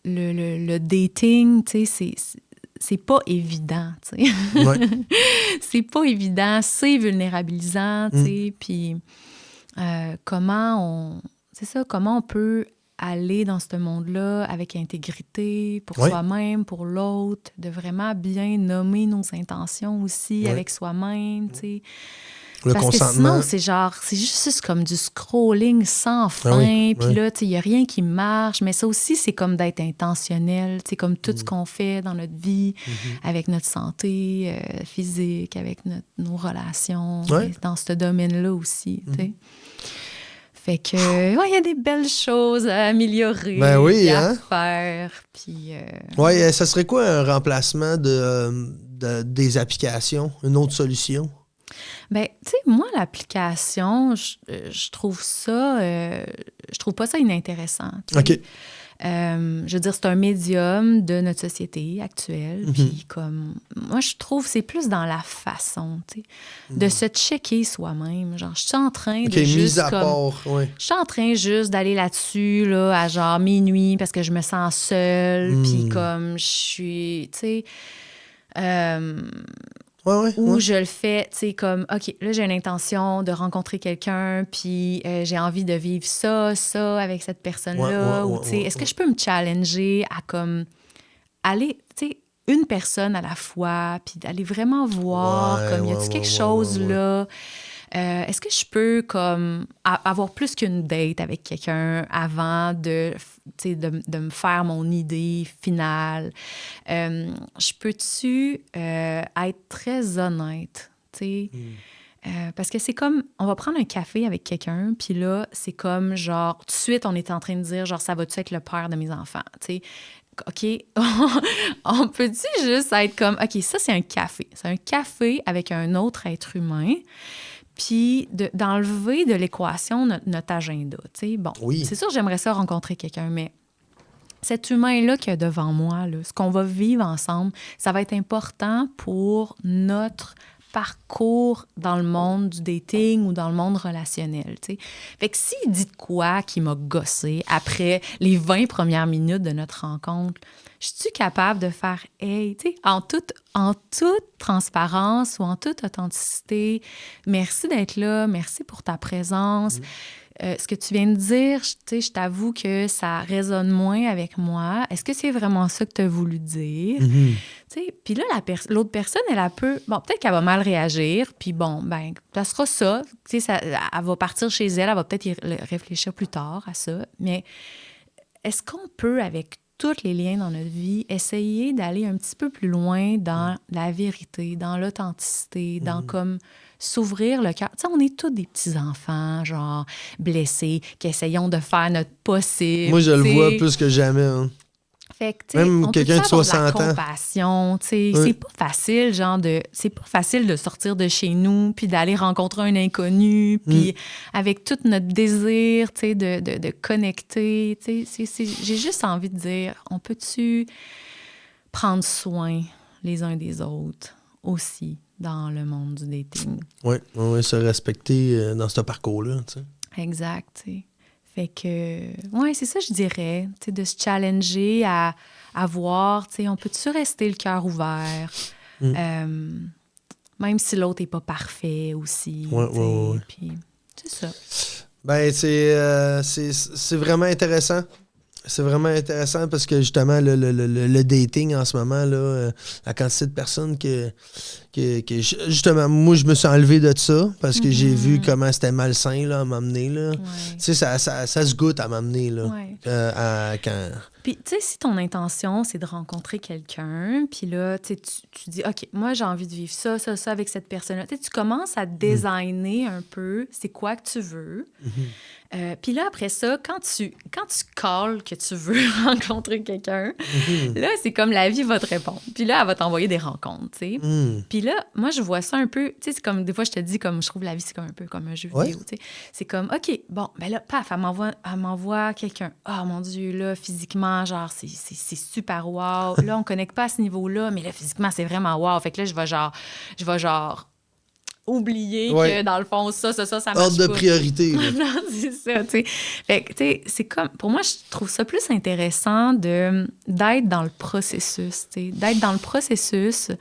le dating, tu sais, c'est pas évident, tu sais. Ouais. C'est pas évident, c'est vulnérabilisant, tu sais. Puis comment on peut aller dans ce monde-là avec intégrité pour soi-même, pour l'autre, de vraiment bien nommer nos intentions aussi avec soi-même, tu sais. Le Parce que consentement. sinon, c'est juste comme du scrolling sans fin. Puis là, tu sais, il n'y a rien qui marche. Mais ça aussi, c'est comme d'être intentionnel. C'est comme tout ce qu'on fait dans notre vie, avec notre santé physique, avec nos relations, dans ce domaine-là aussi, tu sais. Fait que, il y a des belles choses à améliorer, puis à faire. Puis, ça serait quoi un remplacement des applications, une autre solution? Ben, tu sais, moi, l'application, je trouve ça... je trouve pas ça inintéressant. OK. Je veux dire, c'est un médium de notre société actuelle. Puis comme... Moi, je trouve que c'est plus dans la façon, tu sais, de se checker soi-même. Genre, je suis en train de juste... mise à part, Je suis en train juste d'aller là-dessus, là, à genre minuit, parce que je me sens seule. Puis comme je suis, tu sais... Ou je le fais, tu sais, comme, OK, là, j'ai une intention de rencontrer quelqu'un, puis j'ai envie de vivre ça avec cette personne-là. Ou, tu sais, est-ce que je peux me challenger à, comme, aller, tu sais, une personne à la fois, puis d'aller vraiment voir, comme, y a-t-il quelque chose là? Est-ce que je peux, comme, avoir plus qu'une date avec quelqu'un avant de me faire mon idée finale? Je peux-tu être très honnête, tu sais? Parce que c'est comme, on va prendre un café avec quelqu'un, puis là, c'est comme, genre, tout de suite, on est en train de dire, genre, ça va-tu être le père de mes enfants, tu sais? OK, on peut-tu juste être comme, OK, ça, c'est un café. C'est un café avec un autre être humain, puis d'enlever de l'équation notre agenda, tu sais. Bon, c'est sûr, j'aimerais ça rencontrer quelqu'un, mais cet humain-là qu'il y a devant moi, là, ce qu'on va vivre ensemble, ça va être important pour notre parcours dans le monde du dating ou dans le monde relationnel, tu sais. Fait que s'il dit de quoi qui m'a gossé après les 20 premières minutes de notre rencontre, je suis capable de faire « Hey, tu sais, en toute transparence ou en toute authenticité, merci d'être là, merci pour ta présence. Ce que tu viens de dire, tu sais, je t'avoue que ça résonne moins avec moi. Est-ce que c'est vraiment ça que tu as voulu dire? » Tu sais, puis là, l'autre personne, elle peut... Bon, peut-être qu'elle va mal réagir, puis bon, ben ça sera ça. Tu sais, elle va partir chez elle, elle va peut-être y réfléchir plus tard à ça. Mais est-ce qu'on peut, avec tous les liens dans notre vie, essayer d'aller un petit peu plus loin dans la vérité, dans l'authenticité, dans comme s'ouvrir le cœur. Tu sais, on est tous des petits-enfants, genre blessés, qui essayons de faire notre possible. Moi, je le vois plus que jamais. Hein. Fait que, tu sais, même on quelqu'un peut de avoir 60 de la ans. compassion, tu sais. C'est pas facile, c'est pas facile de sortir de chez nous, puis d'aller rencontrer un inconnu, puis avec tout notre désir, tu sais, de connecter, tu sais. J'ai juste envie de dire, on peut-tu prendre soin les uns des autres aussi dans le monde du dating? Oui, se respecter dans ce parcours-là, tu sais. Exact, tu sais. Fait que, ouais, c'est ça, je dirais, tu sais, de se challenger à voir, tu sais, on peut-tu rester le cœur ouvert, même si l'autre n'est pas parfait aussi, tu sais, puis c'est ça. Ben, c'est vraiment intéressant. C'est vraiment intéressant parce que, justement, le dating en ce moment, là, la quantité de personnes que justement, moi, je me suis enlevé de ça parce que j'ai vu comment c'était malsain là, à m'amener. Là. Tu sais, ça se goûte à m'amener. Là, Puis, tu sais, si ton intention, c'est de rencontrer quelqu'un, puis là, tu dis, OK, moi, j'ai envie de vivre ça avec cette personne-là. Tu commences à designer un peu c'est quoi que tu veux. Puis là, après ça, quand tu calls que tu veux rencontrer quelqu'un, là, c'est comme la vie va te répondre. Puis là, elle va t'envoyer des rencontres, tu sais. Puis là, moi, je vois ça un peu, tu sais, c'est comme, des fois, je te dis, comme, je trouve la vie, c'est comme un peu comme un jeu vidéo, tu sais. C'est comme, OK, bon, ben là, paf, elle m'envoie quelqu'un. Oh, mon Dieu, là, physiquement, genre, c'est super wow. Là, on connecte pas à ce niveau-là, mais là, physiquement, c'est vraiment wow. Fait que là, je vais genre oublier que dans le fond, ça marche pas. Ordre de priorité. Non, c'est ça, tu sais. Fait que, tu sais, c'est comme... Pour moi, je trouve ça plus intéressant d'être dans le processus, tu sais. D'être dans le processus,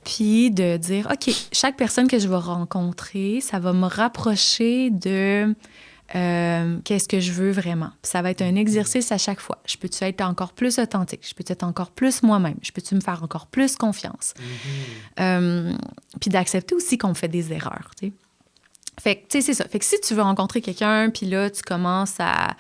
puis de dire, OK, chaque personne que je vais rencontrer, ça va me rapprocher de... qu'est-ce que je veux vraiment. Puis ça va être un exercice à chaque fois. Je peux-tu être encore plus authentique? Je peux-tu être encore plus moi-même? Je peux-tu me faire encore plus confiance? Puis d'accepter aussi qu'on fait des erreurs, tu sais. Fait que, tu sais, c'est ça. Fait que si tu veux rencontrer quelqu'un, puis là, tu commences à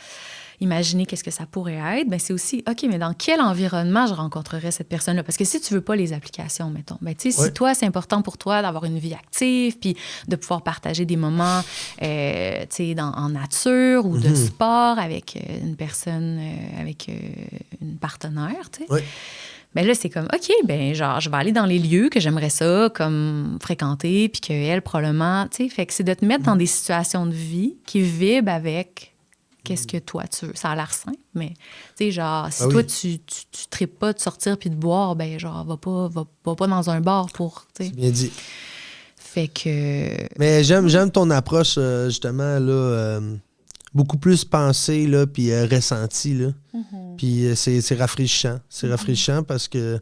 imaginer qu'est-ce que ça pourrait être, bien, c'est aussi, OK, mais dans quel environnement je rencontrerais cette personne-là? Parce que si tu veux pas les applications, mettons, bien, tu sais, si toi, c'est important pour toi d'avoir une vie active, puis de pouvoir partager des moments, tu sais, en nature ou de sport avec une personne, avec une partenaire, tu sais. Ben là, c'est comme, OK, ben genre, je vais aller dans les lieux que j'aimerais ça, comme fréquenter, puis qu'elle, probablement, tu sais, fait que c'est de te mettre dans des situations de vie qui vibrent avec qu'est-ce que toi, tu veux. Ça a l'air simple, mais, tu sais, genre, si toi, tu tripes pas de sortir puis de boire, ben genre, va pas dans un bar pour, tu sais. C'est bien dit. Fait que... Mais j'aime ton approche, justement, là... beaucoup plus pensé, là, puis ressenti, là. Puis c'est rafraîchissant. C'est rafraîchissant parce que,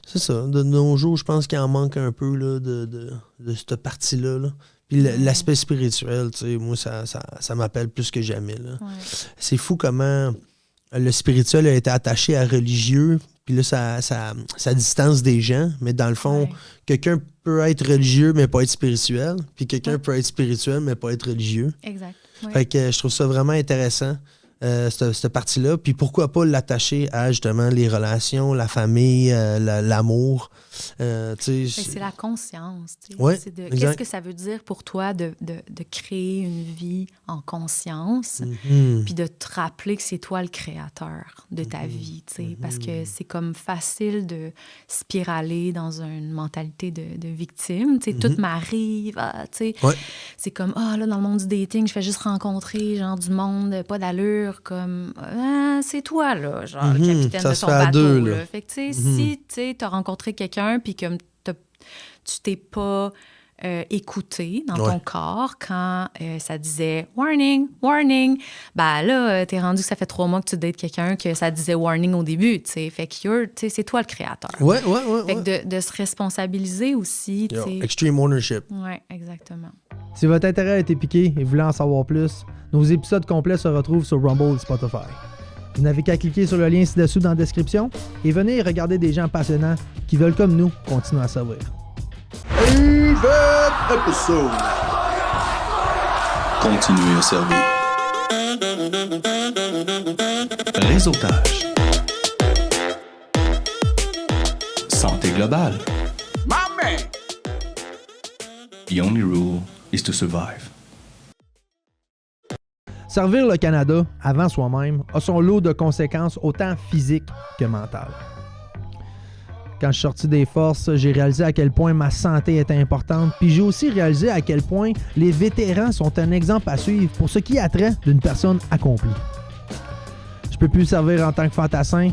c'est ça, de nos jours, je pense qu'il en manque un peu, là, de cette partie-là, là. Puis l'aspect spirituel, tu sais, moi, ça m'appelle plus que jamais, là. C'est fou comment le spirituel a été attaché à religieux, puis là, ça distance des gens, mais dans le fond, quelqu'un peut être religieux, mais pas être spirituel, puis quelqu'un peut être spirituel, mais pas être religieux. Exact. Fait que je trouve ça vraiment intéressant, cette partie-là. Puis pourquoi pas l'attacher à, justement, les relations, la famille, l'amour. C'est la conscience. Qu'est-ce que ça veut dire pour toi de créer une vie en conscience, puis de te rappeler que c'est toi le créateur de ta vie, parce que c'est comme facile de spiraler dans une mentalité de victime. Tout m'arrive, c'est comme, là, dans le monde du dating, je fais juste rencontrer genre du monde, pas d'allure, comme, c'est toi, là, genre, le capitaine de ton bateau. Deux, là. Fait que, si tu as rencontré quelqu'un, puis comme tu t'es pas écouté dans ton corps quand ça disait « warning, warning », ben là, t'es rendu que ça fait 3 mois que tu dates quelqu'un que ça disait « warning » au début, tu sais. Fait que c'est toi le créateur. Fait que de se responsabiliser aussi, tu sais. Extreme ownership. Oui, exactement. Si votre intérêt a été piqué et vous voulez en savoir plus, nos épisodes complets se retrouvent sur Rumble et Spotify. Vous n'avez qu'à cliquer sur le lien ci-dessous dans la description et venez regarder des gens passionnants qui veulent, comme nous, continuer à servir. Episode. Continuez à servir. Réseautage. Santé globale. Maman! The only rule is to survive. Servir le Canada avant soi-même a son lot de conséquences autant physiques que mentales. Quand je suis sorti des forces, j'ai réalisé à quel point ma santé était importante, puis j'ai aussi réalisé à quel point les vétérans sont un exemple à suivre pour ce qui a trait d'une personne accomplie. Je peux plus servir en tant que fantassin,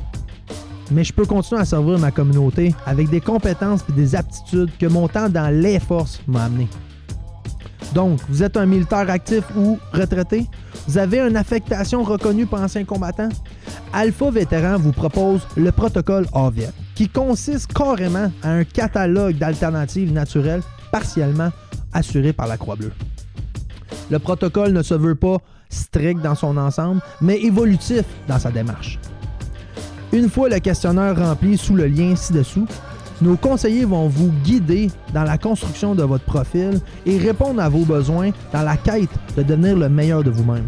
mais je peux continuer à servir ma communauté avec des compétences et des aptitudes que mon temps dans les forces m'a amené. Donc, vous êtes un militaire actif ou retraité? Vous avez une affectation reconnue par ancien combattant? Alpha Vétéran vous propose le protocole AVIET, qui consiste carrément à un catalogue d'alternatives naturelles partiellement assurées par la Croix-Bleue. Le protocole ne se veut pas strict dans son ensemble, mais évolutif dans sa démarche. Une fois le questionnaire rempli sous le lien ci-dessous, nos conseillers vont vous guider dans la construction de votre profil et répondre à vos besoins dans la quête de devenir le meilleur de vous-même.